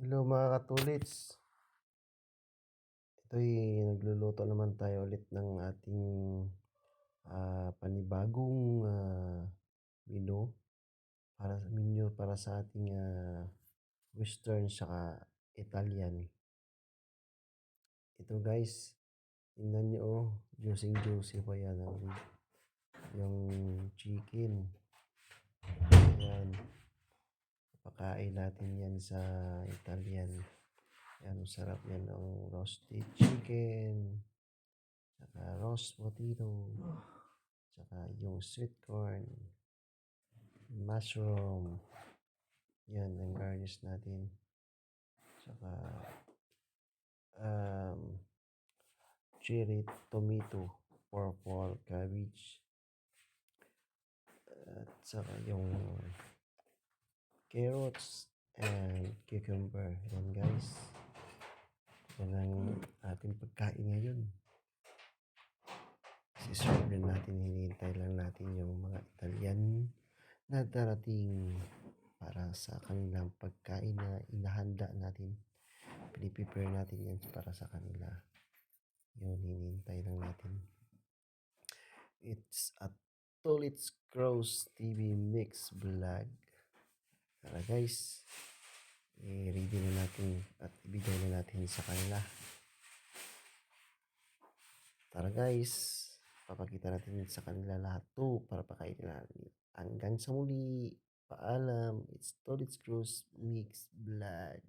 Hello mga katulits. Ito'y nagluluto naman tayo ulit ng ating panibagong menu para sa ating Western saka Italian. Ito guys, tingnan nyo juicy juicy pa yan yung chicken. Yan, pakain natin yan sa Italian. Yan, sarap yan ng roasted chicken. Saka roast potato, saka yung sweet corn, mushroom, yan ang garnish natin. Saka um, cherry tomato, purple cabbage, at saka yung carrots and cucumber. Yan guys, yan ang ating pagkain ngayon. Si-serve na natin, hinihintay lang natin yung mga Italian na darating para sa kanilang pagkain na inahanda natin. Piniprepare natin yan para sa kanila. Yun, hinihintay lang natin. It's a Tulits Cross TV Mix Vlog. Tara guys, i-ready na natin at ibigay na natin sa kanila. Tara guys, papakita natin sa kanila lahat to para pakainin natin. Hanggang sa muli, paalam, it's Tulits Cross Mix Vlog.